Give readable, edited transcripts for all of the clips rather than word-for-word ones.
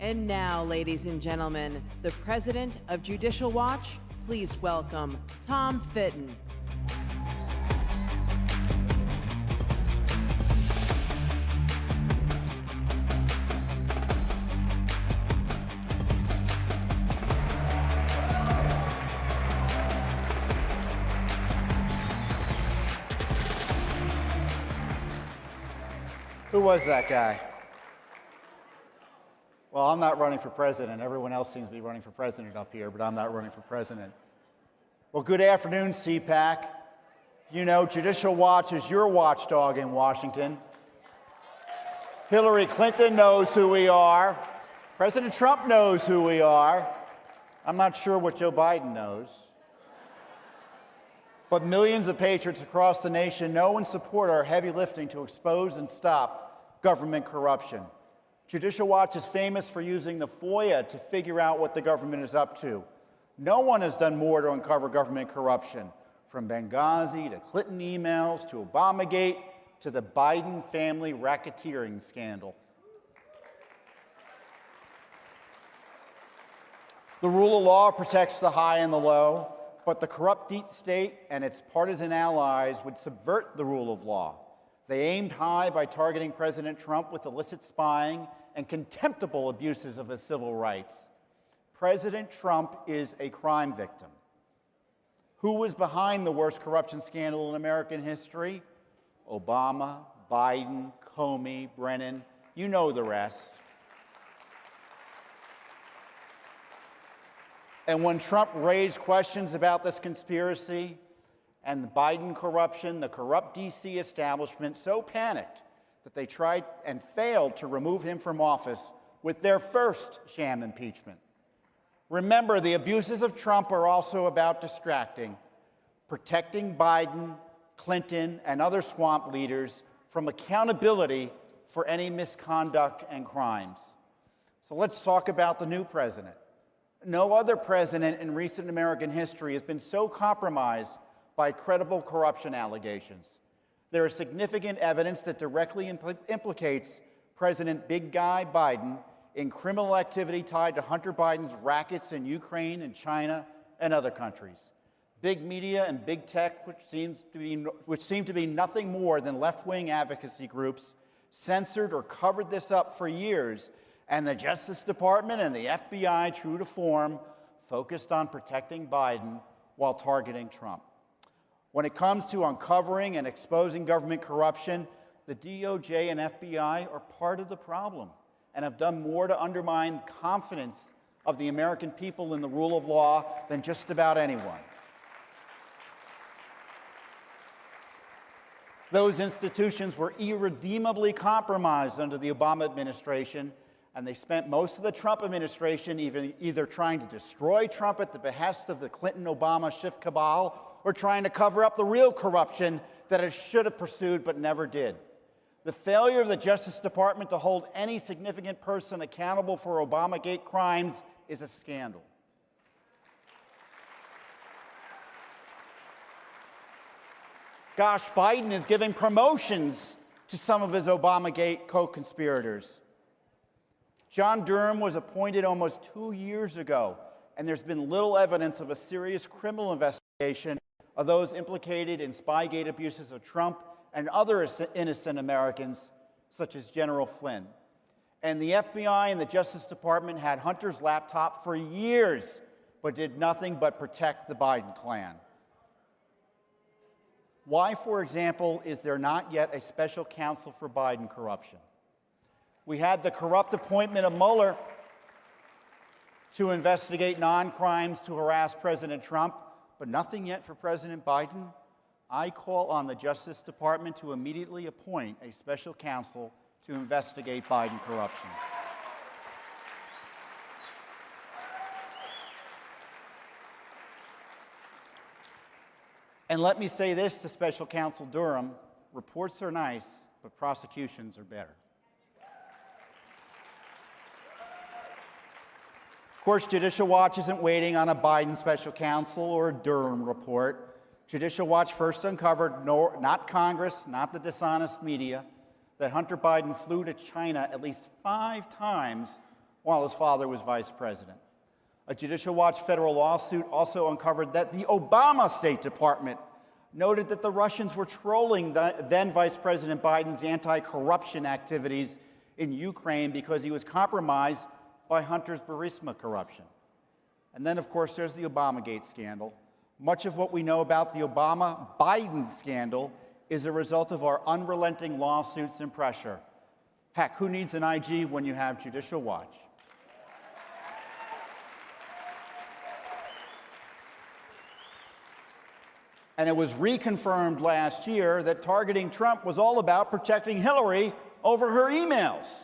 And now, ladies and gentlemen, the President of Judicial Watch, please welcome Tom Fitton. Who was that guy? Well, I'm not running for president. Everyone else seems to be running for president up here, but I'm not running for president. Well, good afternoon, CPAC. You know, Judicial Watch is your watchdog in Washington. Hillary Clinton knows who we are. President Trump knows who we are. I'm not sure what Joe Biden knows. But millions of patriots across the nation know and support our heavy lifting to expose and stop government corruption. Judicial Watch is famous for using the FOIA to figure out what the government is up to. No one has done more to uncover government corruption, from Benghazi to Clinton emails to Obamagate to the Biden family racketeering scandal. The rule of law protects the high and the low, but the corrupt deep state and its partisan allies would subvert the rule of law. They aimed high by targeting President Trump with illicit spying and contemptible abuses of his civil rights. President Trump is a crime victim. Who was behind the worst corruption scandal in American history? Obama, Biden, Comey, Brennan, you know the rest. And when Trump raised questions about this conspiracy and the Biden corruption, the corrupt D.C. establishment so panicked that they tried and failed to remove him from office with their first sham impeachment. Remember, the abuses of Trump are also about distracting, protecting Biden, Clinton, and other swamp leaders from accountability for any misconduct and crimes. So let's talk about the new president. No other president in recent American history has been so compromised by credible corruption allegations. There is significant evidence that directly implicates President Big Guy Biden in criminal activity tied to Hunter Biden's rackets in Ukraine and China and other countries. Big media and big tech, which seem to be nothing more than left-wing advocacy groups, censored or covered this up for years, and the Justice Department and the FBI, true to form, focused on protecting Biden while targeting Trump. When it comes to uncovering and exposing government corruption, the DOJ and FBI are part of the problem and have done more to undermine confidence of the American people in the rule of law than just about anyone. Those institutions were irredeemably compromised under the Obama administration, and they spent most of the Trump administration either trying to destroy Trump at the behest of the Clinton-Obama Schiff cabal or trying to cover up the real corruption that it should have pursued but never did. The failure of the Justice Department to hold any significant person accountable for Obamagate crimes is a scandal. Gosh, Biden is giving promotions to some of his Obamagate co-conspirators. John Durham was appointed almost 2 years ago, and there's been little evidence of a serious criminal investigation of those implicated in Spygate abuses of Trump and other innocent Americans, such as General Flynn. And the FBI and the Justice Department had Hunter's laptop for years, but did nothing but protect the Biden clan. Why, for example, is there not yet a special counsel for Biden corruption? We had the corrupt appointment of Mueller to investigate non-crimes to harass President Trump, but nothing yet for President Biden. I call on the Justice Department to immediately appoint a special counsel to investigate Biden corruption. And let me say this to Special Counsel Durham: reports are nice, but prosecutions are better. Of course, Judicial Watch isn't waiting on a Biden special counsel or a Durham report. Judicial Watch first uncovered, not Congress, not the dishonest media, that Hunter Biden flew to China at least 5 times while his father was vice president. A Judicial Watch federal lawsuit also uncovered that the Obama State Department noted that the Russians were trolling then Vice President Biden's anti-corruption activities in Ukraine because he was compromised by Hunter's Burisma corruption. And then, of course, there's the Obamagate scandal. Much of what we know about the Obama-Biden scandal is a result of our unrelenting lawsuits and pressure. Heck, who needs an IG when you have Judicial Watch? And it was reconfirmed last year that targeting Trump was all about protecting Hillary over her emails.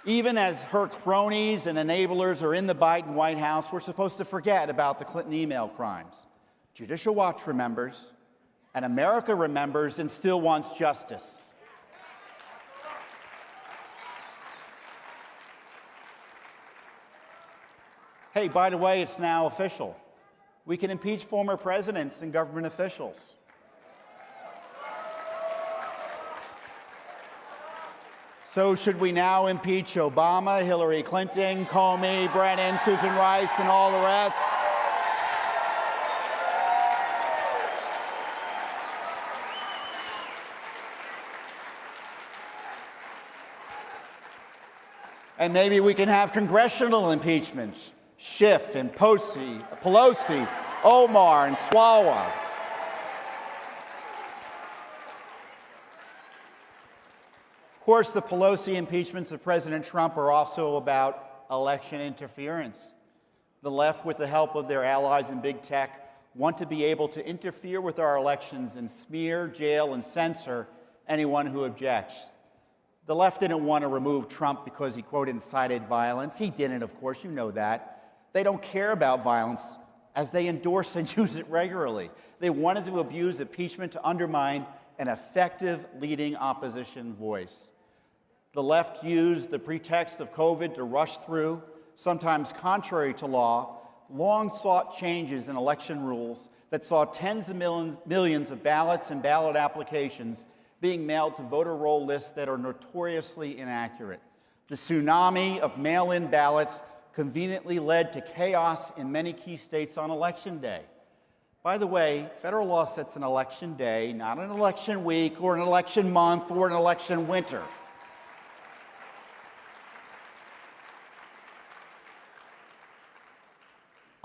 Even as her cronies and enablers are in the Biden White House, we're supposed to forget about the Clinton email crimes. Judicial Watch remembers, and America remembers and still wants justice. Hey, by the way, it's now official. We can impeach former presidents and government officials. So should we now impeach Obama, Hillary Clinton, Comey, Brennan, Susan Rice, and all the rest? And maybe we can have congressional impeachments. Schiff and Pelosi, Omar and Swalwell. Of course, the Pelosi impeachments of President Trump are also about election interference. The left, with the help of their allies in big tech, want to be able to interfere with our elections and smear, jail, and censor anyone who objects. The left didn't want to remove Trump because he, quote, incited violence. He didn't, of course, you know that. They don't care about violence as they endorse and use it regularly. They wanted to abuse impeachment to undermine an effective leading opposition voice. The left used the pretext of COVID to rush through, sometimes contrary to law, long-sought changes in election rules that saw tens of millions of ballots and ballot applications being mailed to voter roll lists that are notoriously inaccurate. The tsunami of mail-in ballots conveniently led to chaos in many key states on Election Day. By the way, federal law sets an election day, not an election week or an election month or an election winter.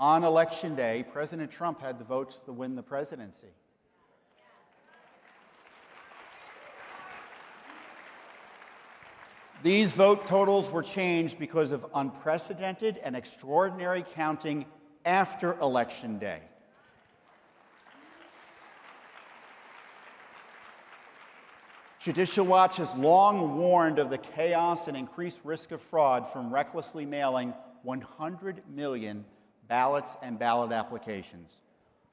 On Election Day, President Trump had the votes to win the presidency. These vote totals were changed because of unprecedented and extraordinary counting after Election Day. Judicial Watch has long warned of the chaos and increased risk of fraud from recklessly mailing 100 million ballots and ballot applications.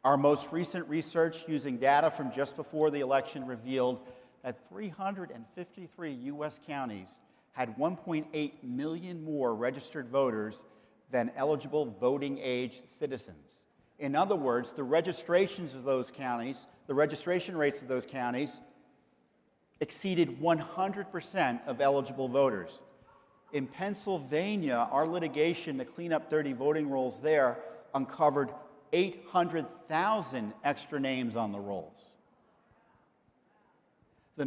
Our most recent research using data from just before the election revealed that 353 U.S. counties had 1.8 million more registered voters than eligible voting age citizens. In other words, the registration rates of those counties exceeded 100% of eligible voters. In Pennsylvania, our litigation to clean up dirty voting rolls there uncovered 800,000 extra names on the rolls. The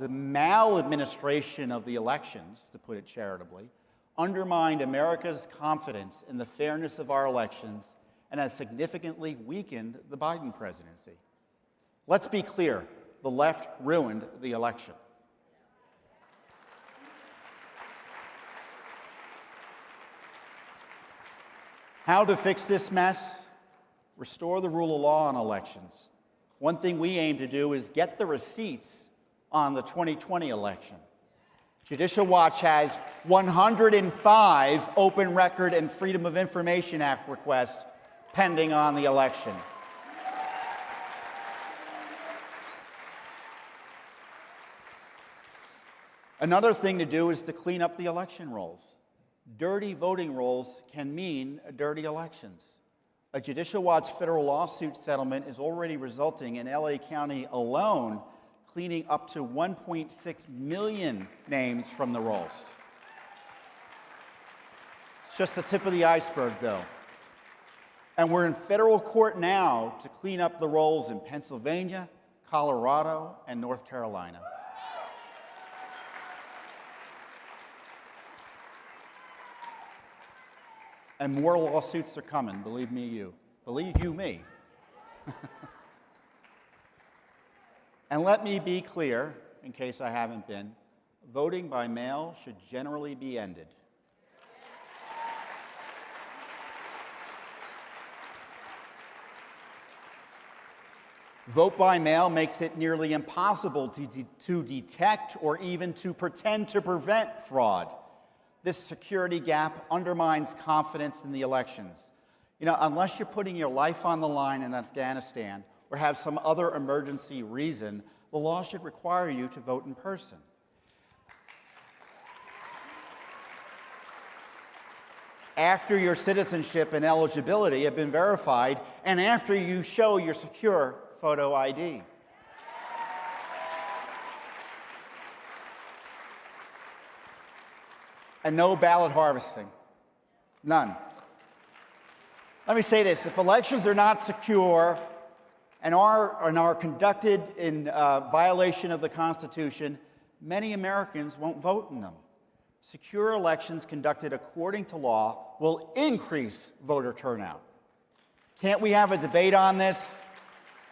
maladministration of the elections, to put it charitably, undermined America's confidence in the fairness of our elections and has significantly weakened the Biden presidency. Let's be clear, the left ruined the election. How to fix this mess? Restore the rule of law on elections. One thing we aim to do is get the receipts on the 2020 election. Judicial Watch has 105 Open Record and Freedom of Information Act requests pending on the election. Another thing to do is to clean up the election rolls. Dirty voting rolls can mean dirty elections. A Judicial Watch federal lawsuit settlement is already resulting in LA County alone cleaning up to 1.6 million names from the rolls. It's just the tip of the iceberg, though. And we're in federal court now to clean up the rolls in Pennsylvania, Colorado, and North Carolina. And more lawsuits are coming, believe you me. And let me be clear, in case I haven't been, voting by mail should generally be ended. Vote by mail makes it nearly impossible to detect or even to pretend to prevent fraud. This security gap undermines confidence in the elections. You know, unless you're putting your life on the line in Afghanistan or have some other emergency reason, the law should require you to vote in person. After your citizenship and eligibility have been verified, and after you show your secure photo ID. And no ballot harvesting. None. Let me say this, if elections are not secure and are conducted in violation of the Constitution, many Americans won't vote in them. Secure elections conducted according to law will increase voter turnout. Can't we have a debate on this?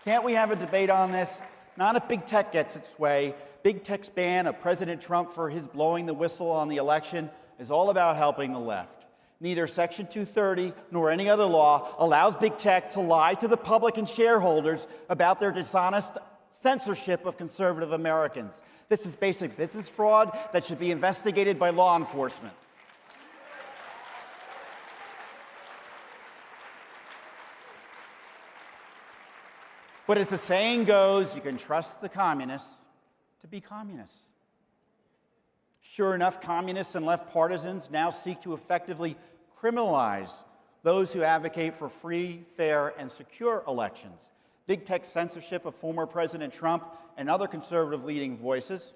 Can't we have a debate on this? Not if big tech gets its way. Big tech's ban of President Trump for his blowing the whistle on the election is all about helping the left. Neither Section 230 nor any other law allows big tech to lie to the public and shareholders about their dishonest censorship of conservative Americans. This is basic business fraud that should be investigated by law enforcement. But as the saying goes, you can trust the communists to be communists. Sure enough, communists and left partisans now seek to effectively criminalize those who advocate for free, fair, and secure elections. Big tech censorship of former President Trump and other conservative leading voices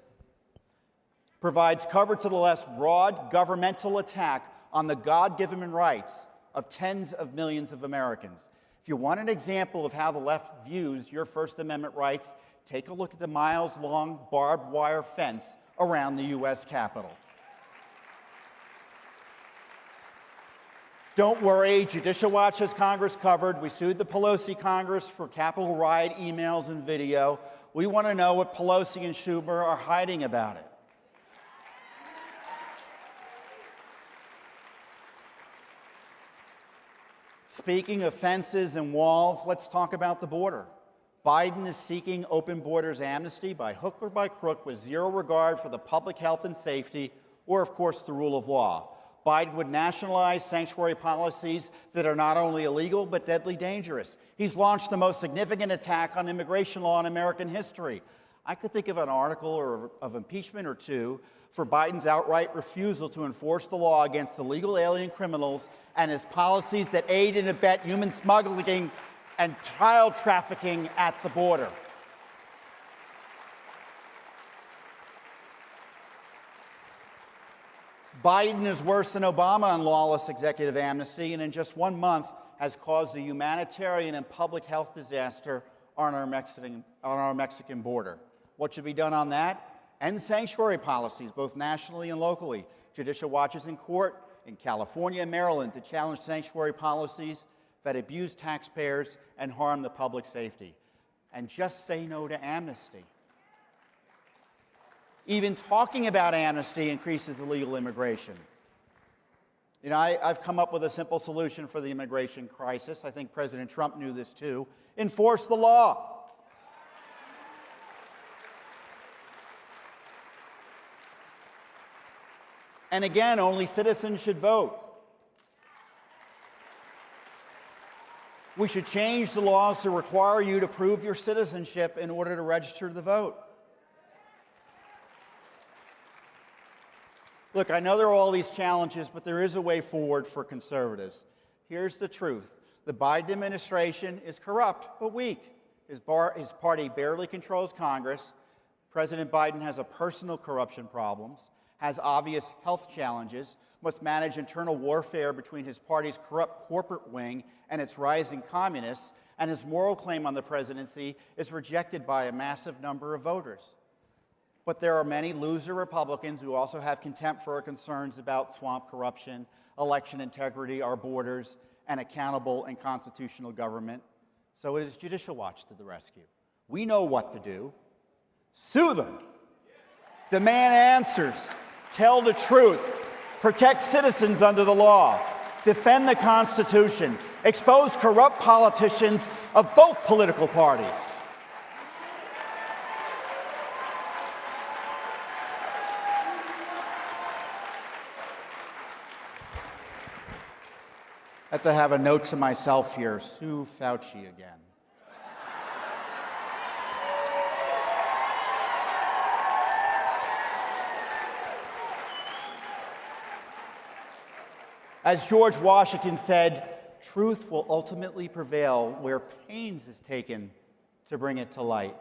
provides cover to the left's broad governmental attack on the God-given rights of tens of millions of Americans. If you want an example of how the left views your First Amendment rights, take a look at the miles-long barbed wire fence around the U.S. Capitol. Don't worry, Judicial Watch has Congress covered. We sued the Pelosi Congress for Capitol riot emails and video. We want to know what Pelosi and Schumer are hiding about it. Speaking of fences and walls, let's talk about the border. Biden is seeking open borders amnesty by hook or by crook with zero regard for the public health and safety or, of course, the rule of law. Biden would nationalize sanctuary policies that are not only illegal but deadly dangerous. He's launched the most significant attack on immigration law in American history. I could think of an article or of impeachment or two for Biden's outright refusal to enforce the law against illegal alien criminals and his policies that aid and abet human smuggling and child trafficking at the border. Biden is worse than Obama on lawless executive amnesty, and in just 1 month has caused a humanitarian and public health disaster on our Mexican border. What should be done on that? End sanctuary policies, both nationally and locally. Judicial Watch is in court in California and Maryland to challenge sanctuary policies that abuse taxpayers and harm the public safety. And just say no to amnesty. Even talking about amnesty increases illegal immigration. You know, I've come up with a simple solution for the immigration crisis. I think President Trump knew this too. Enforce the law. And again, only citizens should vote. We should change the laws to require you to prove your citizenship in order to register to vote. Look, I know there are all these challenges, but there is a way forward for conservatives. Here's the truth. The Biden administration is corrupt, but weak. His party barely controls Congress. President Biden has a personal corruption problems, has obvious health challenges. must manage internal warfare between his party's corrupt corporate wing and its rising communists, and his moral claim on the presidency is rejected by a massive number of voters. But there are many loser Republicans who also have contempt for our concerns about swamp corruption, election integrity, our borders, and accountable and constitutional government. So it is Judicial Watch to the rescue. We know what to do. Sue them. Demand answers. Tell the truth. Protect citizens under the law. Defend the Constitution. Expose corrupt politicians of both political parties. I have to have a note to myself here. Sue Fauci again. As George Washington said, truth will ultimately prevail where pains is taken to bring it to light.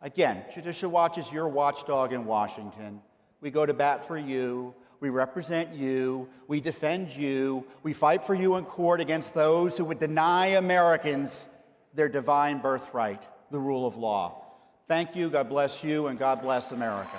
Again, Judicial Watch is your watchdog in Washington. We go to bat for you. We represent you. We defend you. We fight for you in court against those who would deny Americans their divine birthright, the rule of law. Thank you. God bless you, and God bless America.